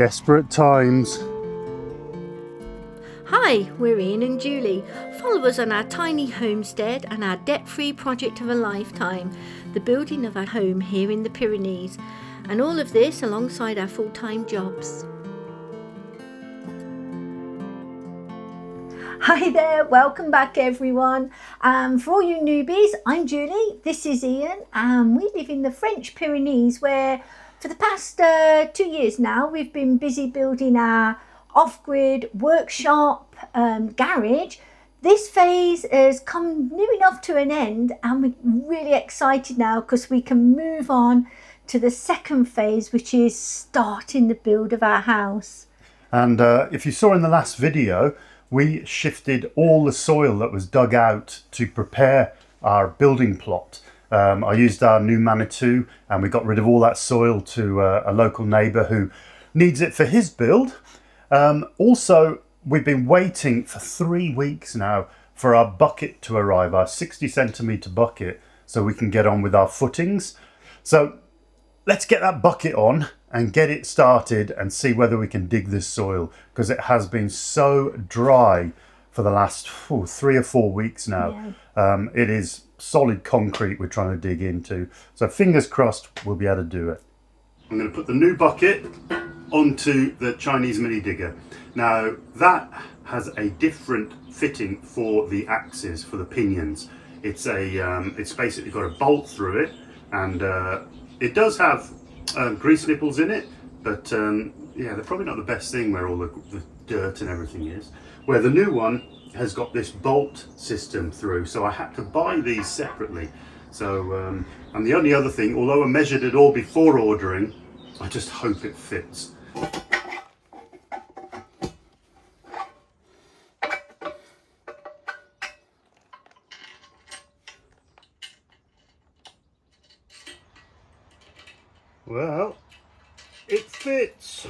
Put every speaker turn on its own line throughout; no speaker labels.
Desperate times.
Hi, we're Ian and Julie. Follow us on our tiny homestead and our debt-free project of a lifetime, the building of our home here in the Pyrenees, and all of this alongside our full-time jobs. Hi there, welcome back everyone. For all you newbies, I'm Julie, this is Ian, and we live in the French Pyrenees where for the past 2 years now we've been busy building our off-grid workshop garage. This phase has come near enough to an end and we're really excited now because we can move on to the second phase, which is starting the build of our house.
And if you saw in the last video, we shifted all the soil that was dug out to prepare our building plot. I used our new Manitou and we got rid of all that soil to a local neighbour who needs it for his build. Also, we've been waiting for 3 weeks now for our bucket to arrive, our 60-centimetre bucket, so we can get on with our footings. So let's get that bucket on and get it started and see whether we can dig this soil, because it has been so dry for the last 3 or 4 weeks now. Yeah. It is solid concrete we're trying to dig into, so fingers crossed we'll be able to do it. I'm going to put the new bucket onto the Chinese mini digger. Now that has a different fitting for the axes, for the pinions. It's basically got a bolt through it, and it does have grease nipples in it, but yeah, they're probably not the best thing where all the dirt and everything is. Where the new one has got this bolt system through, so I had to buy these separately. So and the only other thing, although I measured it all before ordering, I just hope it fits. Well, it fits.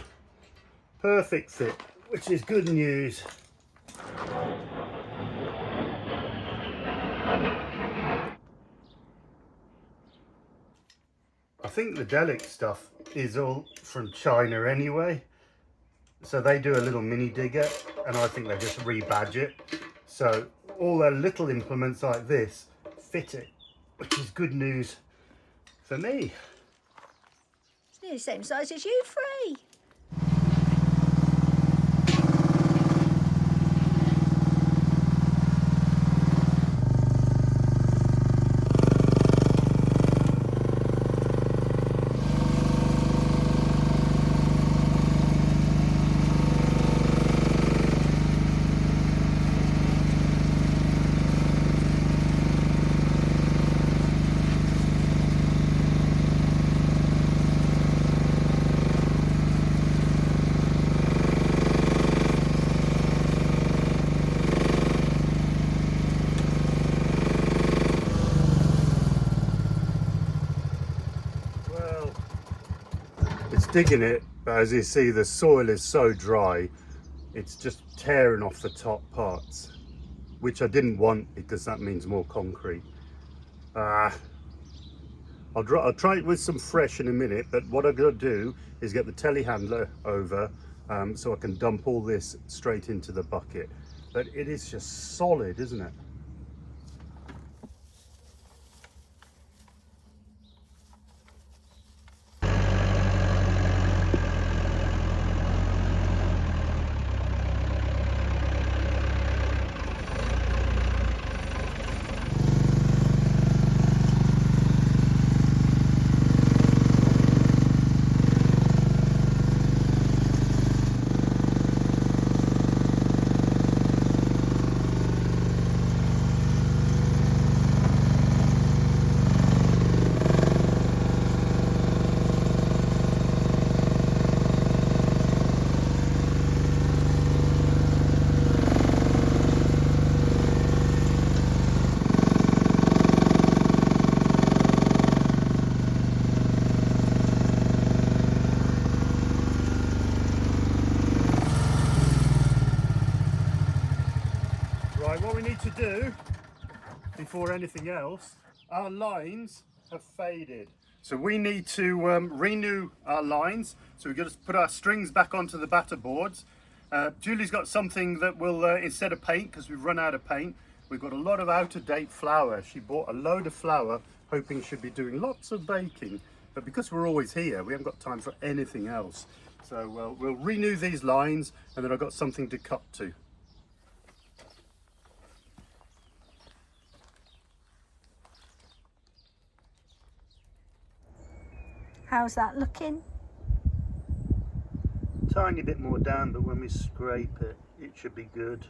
Perfect fit, which is good news. I think the Delic stuff is all from China anyway. So they do a little mini digger and I think they just rebadge it. So all their little implements like this fit it, which is good news for me.
It's nearly the same size as you, Free.
Digging it, but as you see the soil is so dry it's just tearing off the top parts, which I didn't want because that means more concrete. I'll try it with some fresh in a minute, but what I'm going to do is get the telehandler over so I can dump all this straight into the bucket. But it is just solid, isn't it? Right, what we need to do before anything else, our lines have faded. So we need to renew our lines. So we've got to put our strings back onto the batter boards. Julie's got something that will, instead of paint, because we've run out of paint, we've got a lot of out-of-date flour. She bought a load of flour, hoping she'd be doing lots of baking. But because we're always here, we haven't got time for anything else. So we'll renew these lines, and then I've got something to cut to.
How's that looking?
Tiny bit more down, but when we scrape it, it should be good.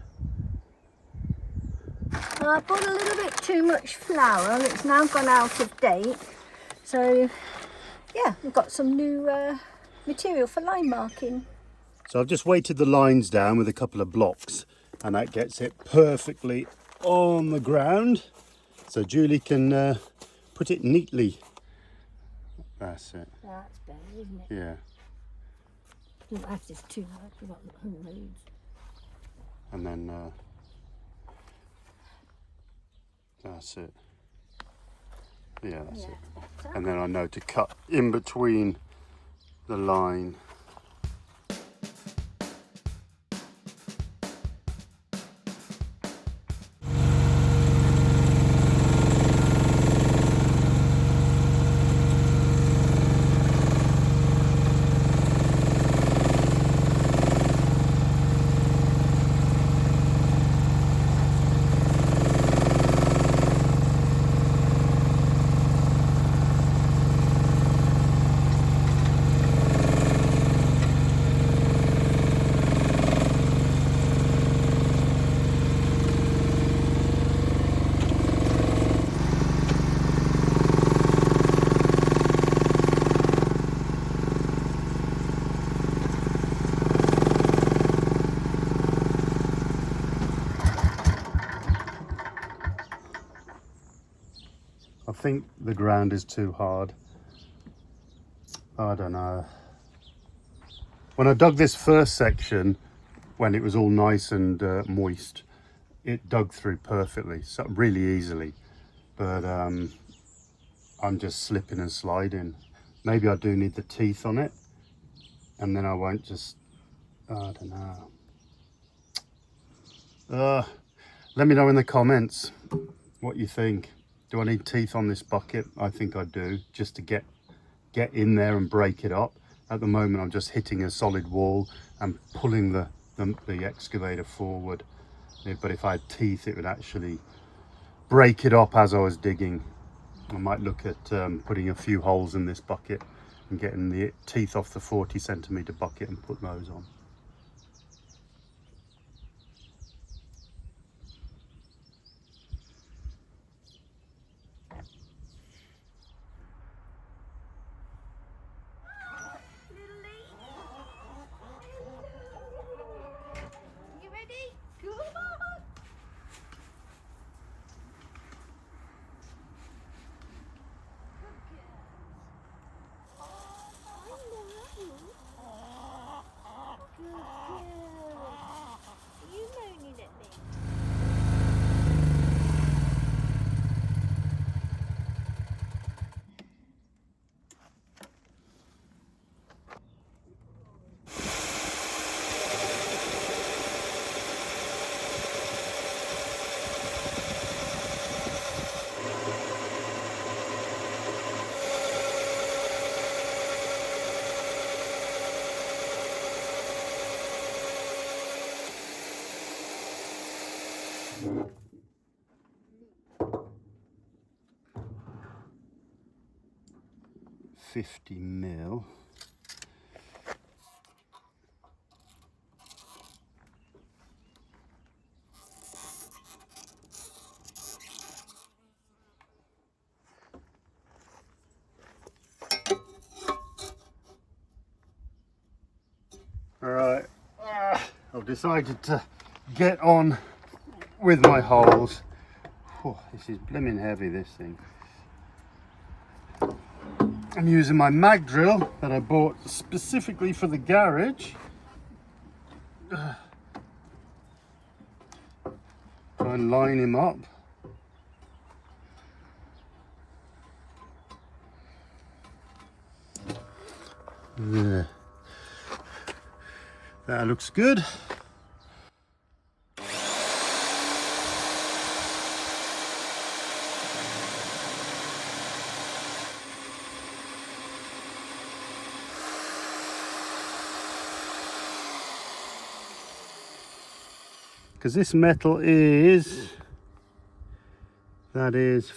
I bought a little bit too much flour. It's now gone out of date. So yeah, we've got some new material for line marking.
So I've just weighted the lines down with a couple of blocks, and that gets it perfectly on the ground. So Julie can put it neatly. That's it.
That's better, isn't it?
Yeah.
Don't have this too much. We've got loads.
And then that's it. Yeah, that's it.
Better.
And then I know to cut in between the line. I think the ground is too hard. I don't know. When I dug this first section, when it was all nice and moist, it dug through perfectly, so really easily. But I'm just slipping and sliding. Maybe I do need the teeth on it, and then I won't just, I don't know. Let me know in the comments what you think. Do I need teeth on this bucket? I think I do, just to get in there and break it up. At the moment, I'm just hitting a solid wall and pulling the excavator forward. But if I had teeth, it would actually break it up as I was digging. I might look at putting a few holes in this bucket and getting the teeth off the 40cm bucket and put those on. $50 All right, I've decided to get on with my holes. Oh, this is blimmin' heavy, this thing. I'm using my mag drill that I bought specifically for the garage. Try and line him up. Yeah. That looks good. Because this metal is, that is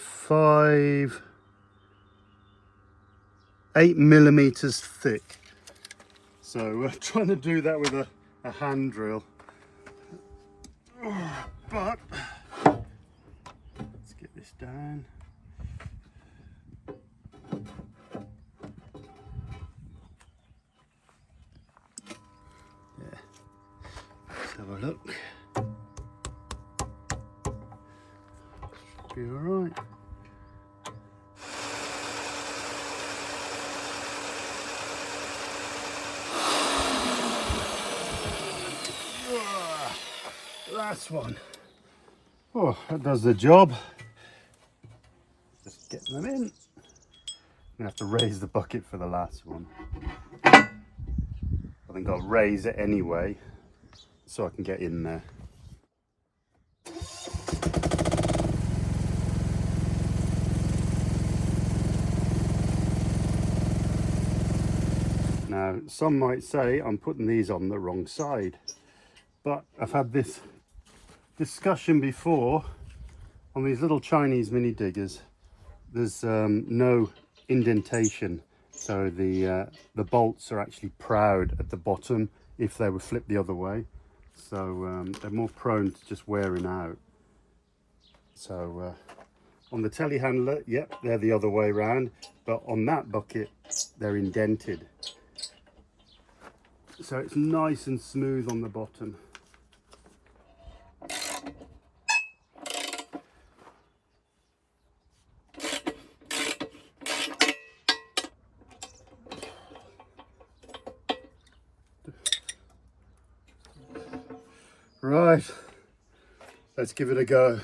8 millimeters thick. So we're trying to do that with a hand drill. But let's get this down. Yeah. Let's have a look. Should be all right. Last one. Oh, that does the job. Just get them in. I'm gonna have to raise the bucket for the last one. I think I'll raise it anyway so I can get in there. Now, some might say I'm putting these on the wrong side, but I've had this discussion before on these little Chinese mini diggers. There's no indentation, so the bolts are actually proud at the bottom if they were flipped the other way, so they're more prone to just wearing out. So on the telehandler, yep, they're the other way around, but on that bucket they're indented, so it's nice and smooth on the bottom. Right, let's give it a go.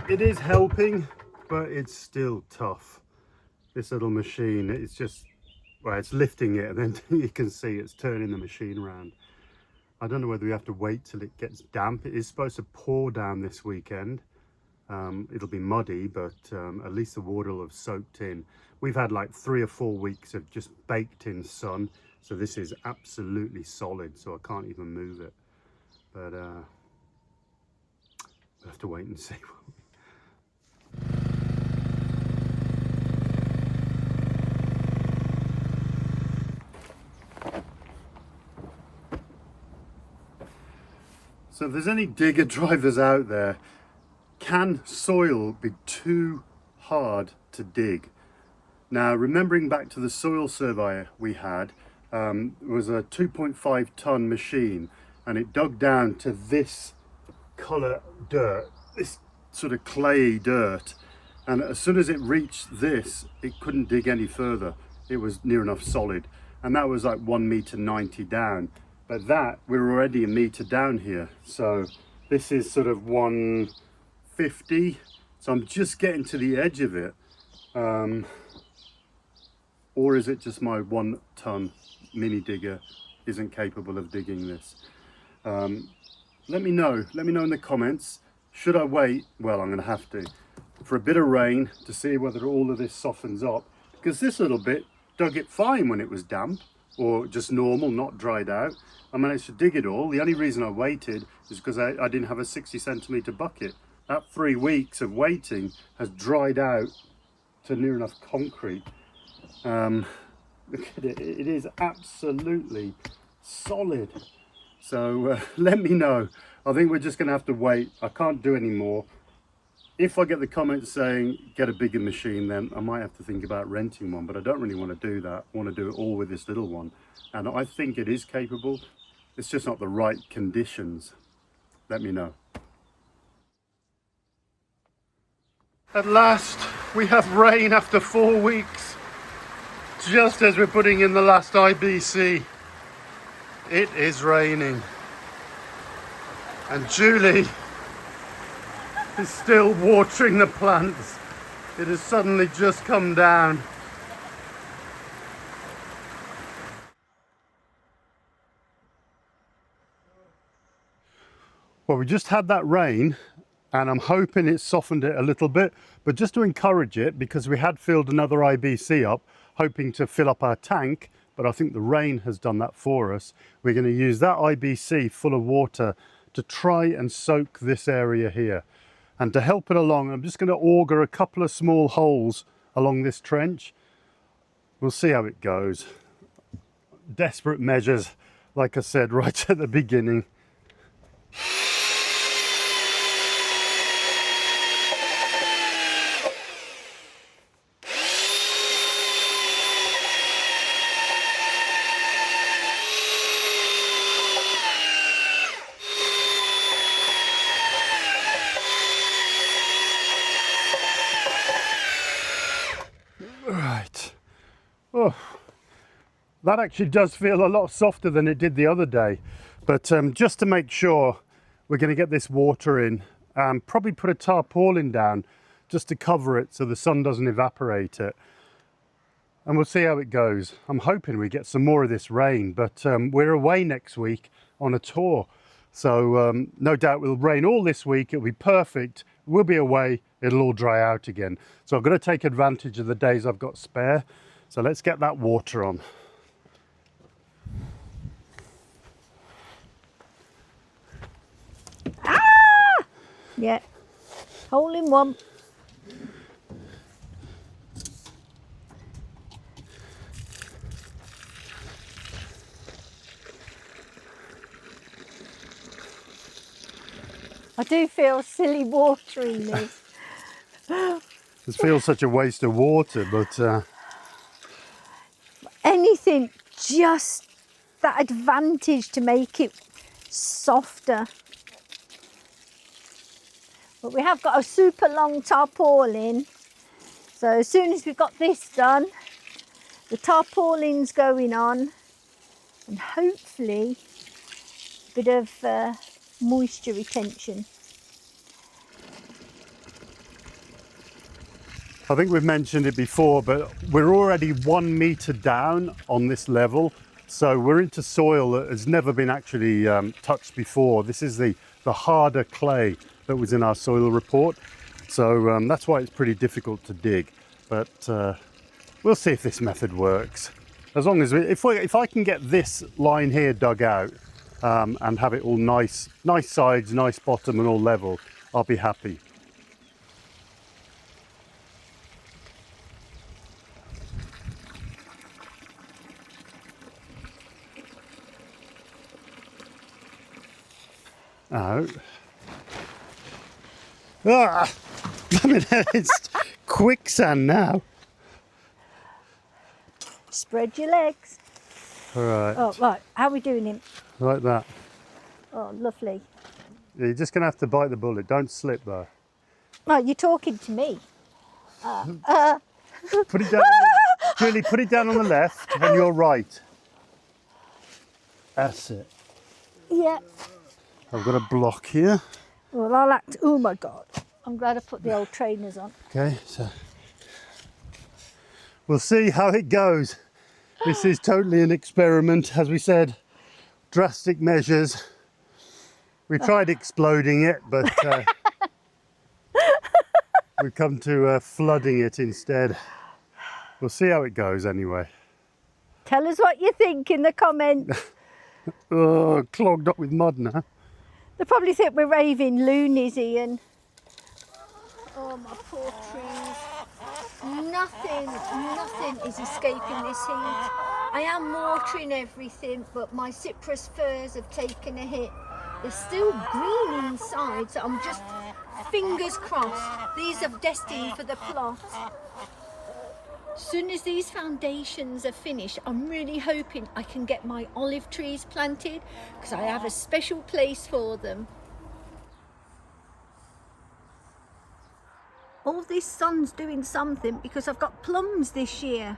It is helping, but it's still tough. This little machine, it's just, well, it's lifting it and then you can see it's turning the machine around. I don't know whether we have to wait till it gets damp. It is supposed to pour down this weekend. It'll be muddy, but at least the water will have soaked in. We've had like 3 or 4 weeks of just baked in sun, so this is absolutely solid, so I can't even move it. But we'll have to wait and see. So if there's any digger drivers out there, can soil be too hard to dig? Now, remembering back to the soil survey we had, it was a 2.5 ton machine, and it dug down to this colour dirt, this sort of clayey dirt, and as soon as it reached this, it couldn't dig any further. It was near enough solid, and that was like 1.90 meter down. But that, we're already a meter down here, so this is sort of 150, so I'm just getting to the edge of it. or is it just my 1 ton mini digger isn't capable of digging this? Let me know in the comments. Should I wait? Well, I'm going to have to, for a bit of rain to see whether all of this softens up, because this little bit dug it fine when it was damp or just normal, not dried out. I managed to dig it all. The only reason I waited is because I didn't have a 60 centimetre bucket. That 3 weeks of waiting has dried out to near enough concrete. Look at it, it is absolutely solid. So let me know. I think we're just going to have to wait. I can't do any more. If I get the comments saying get a bigger machine, then I might have to think about renting one, but I don't really want to do that. I want to do it all with this little one. And I think it is capable. It's just not the right conditions. Let me know. At last, we have rain after 4 weeks. Just as we're putting in the last IBC. It is raining. And Julie is still watering the plants. It has suddenly just come down. Well, we just had that rain and I'm hoping it softened it a little bit, but just to encourage it, because we had filled another IBC up, hoping to fill up our tank, but I think the rain has done that for us. We're going to use that IBC full of water to try and soak this area here. And to help it along, I'm just going to auger a couple of small holes along this trench. We'll see how it goes. Desperate measures, like I said right at the beginning. Right. Oh, that actually does feel a lot softer than it did the other day. But just to make sure, we're going to get this water in. Probably put a tarpaulin down just to cover it so the sun doesn't evaporate it. And we'll see how it goes. I'm hoping we get some more of this rain, but we're away next week on a tour. So no doubt we'll rain all this week. It'll be perfect. We'll be away. It'll all dry out again. So I'm going to take advantage of the days I've got spare. So let's get that water on.
Ah! Yeah. Hole in one. I do feel silly watering this.
It feels such a waste of water, but
anything, just that advantage to make it softer. But we have got a super long tarpaulin, so as soon as we've got this done, the tarpaulin's going on, and hopefully a bit of moisture retention.
I think we've mentioned it before, but we're already 1 meter down on this level. So we're into soil that has never been actually touched before. This is the harder clay that was in our soil report. So that's why it's pretty difficult to dig. But we'll see if this method works. As long as if I can get this line here dug out and have it all nice sides, nice bottom and all level, I'll be happy. Out. Ah, I mean, it's quicksand now.
Spread your legs.
All right.
Oh, right. How are we doing him?
Like that.
Oh, lovely.
Yeah, you're just going to have to bite the bullet. Don't slip though.
Oh, you're talking to me.
Put it down. Julie, put it down on the left and you're right. That's it.
Yeah.
I've got a block here.
Well, I'll act. Oh my God. I'm glad I put the old trainers on.
Okay, so We'll see how it goes. This is totally an experiment, as we said, drastic measures. We tried exploding it, but we've come to flooding it instead. We'll see how it goes anyway.
Tell us what you think in the comments.
Oh, clogged up with mud now.
They probably think we're raving loonies, Ian. Oh, my poor trees. Nothing is escaping this heat. I am watering everything, but my cypress firs have taken a hit. They're still green inside, so I'm just fingers crossed. These are destined for the plot. As soon as these foundations are finished, I'm really hoping I can get my olive trees planted because I have a special place for them. All this sun's doing something because I've got plums this year.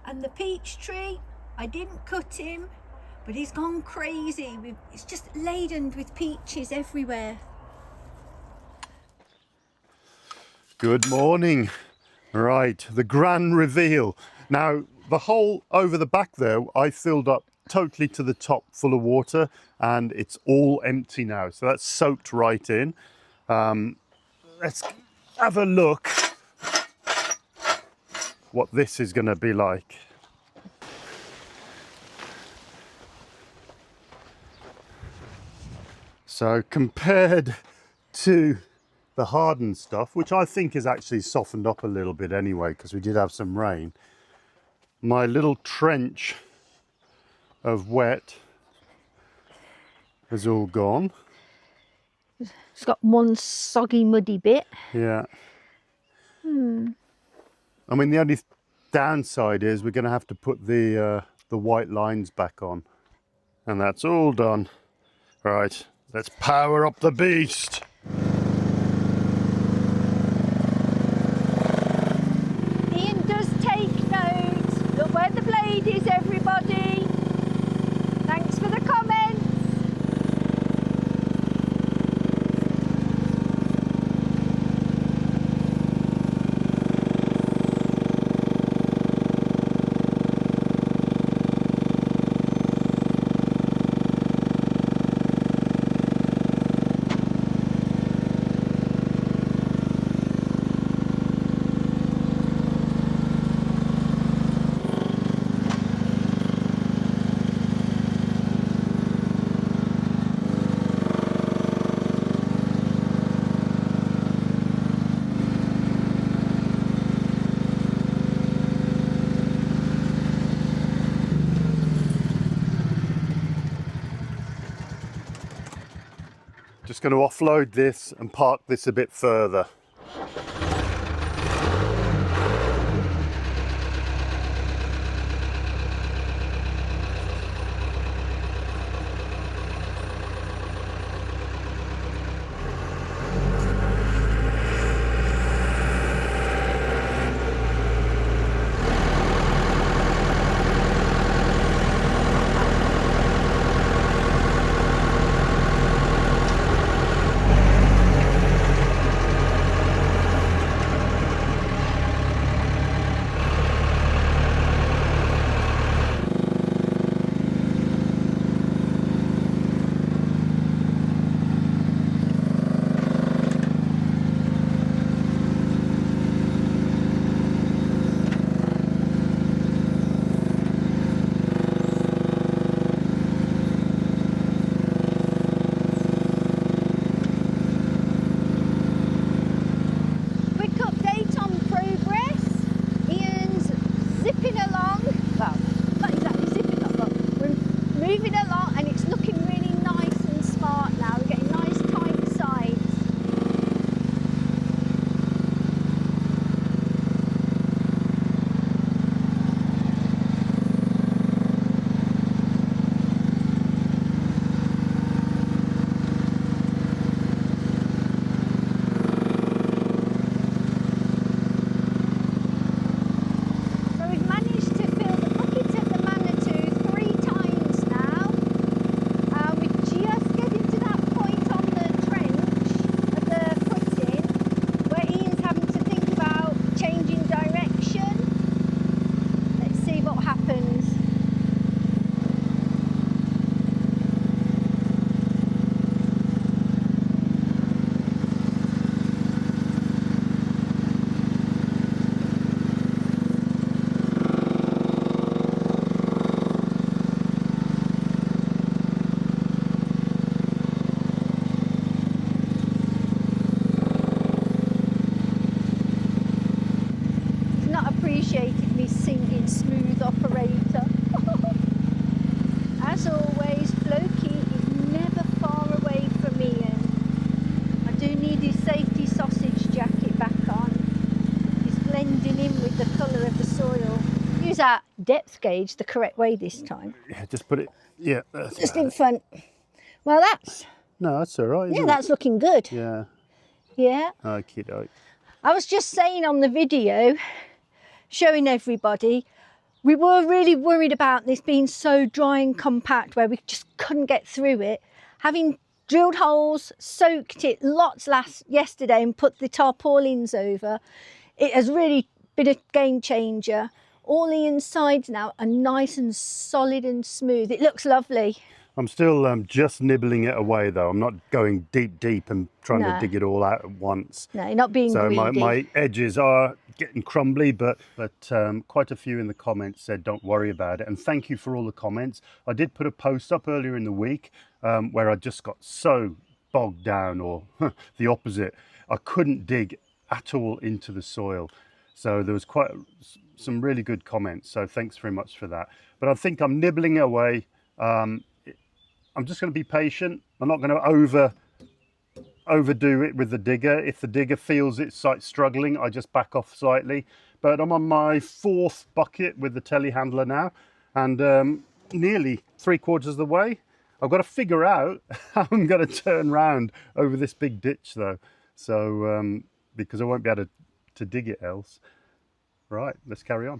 And the peach tree, I didn't cut him, but he's gone crazy. It's just laden with peaches everywhere.
Good morning. Right, the grand reveal. Now, the hole over the back there, I filled up totally to the top full of water, and it's all empty now. So that's soaked right in. Let's have a look what this is going to be like. So compared to the hardened stuff, which I think has actually softened up a little bit anyway, because we did have some rain, my little trench of wet has all gone.
It's got one soggy, muddy bit.
Yeah. I mean, the only downside is we're going to have to put the white lines back on, and that's all done. Right, let's power up the beast.
Ian does take notes. Look where the blade is, everybody. Thanks for the comments.
Just going to offload this and park this a bit further.
appreciated me singing Smooth Operator. As always, Floki is never far away from Ian. I do need his safety sausage jacket back on. He's blending in with the colour of the soil. Use our depth gauge the correct way this time.
Yeah, just put it, yeah.
Just in front. Well, that's...
No, that's all right,
Yeah, that's looking good.
Yeah.
Yeah.
Okie doke.
I was just saying on the video, showing everybody, we were really worried about this being so dry and compact where we just couldn't get through it. Having drilled holes, soaked it lots yesterday and put the tarpaulins over, it has really been a game changer. All the insides now are nice and solid and smooth. It looks lovely.
I'm still just nibbling it away though. I'm not going deep and trying to dig it all out at once.
No, you're not being greedy.
So my edges are getting crumbly, but quite a few in the comments said don't worry about it. And thank you for all the comments. I did put a post up earlier in the week where I just got so bogged down, or the opposite. I couldn't dig at all into the soil. So there was quite some really good comments. So thanks very much for that. But I think I'm nibbling away. I'm just going to be patient. I'm not going to overdo it with the digger. If the digger feels it's like struggling, I just back off slightly. But I'm on my 4th bucket with the telehandler now, and nearly 3/4 of the way. I've got to figure out how I'm going to turn round over this big ditch though. So because I won't be able to dig it else. Right, let's carry on.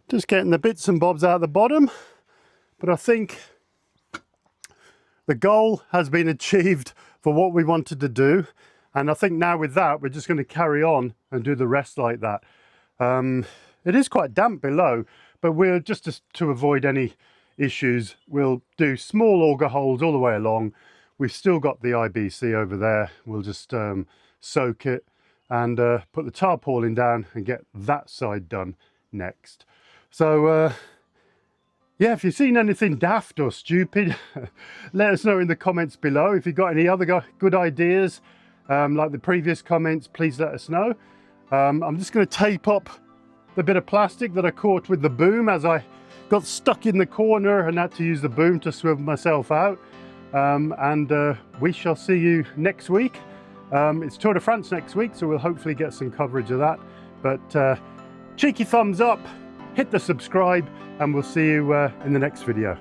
Just getting the bits and bobs out the bottom, but I think the goal has been achieved for what we wanted to do, and I think now with that we're just going to carry on and do the rest like that. It is quite damp below, but we'll just to avoid any issues, we'll do small auger holes all the way along. We've still got the IBC over there. We'll just soak it and put the tarpaulin down and get that side done next. So yeah, if you've seen anything daft or stupid, let us know in the comments below. If you've got any other good ideas like the previous comments, please let us know. I'm just going to tape up the bit of plastic that I caught with the boom as I got stuck in the corner and had to use the boom to swivel myself out. We shall see you next week. It's Tour de France next week, so we'll hopefully get some coverage of that. But cheeky thumbs up, hit the subscribe, and we'll see you in the next video.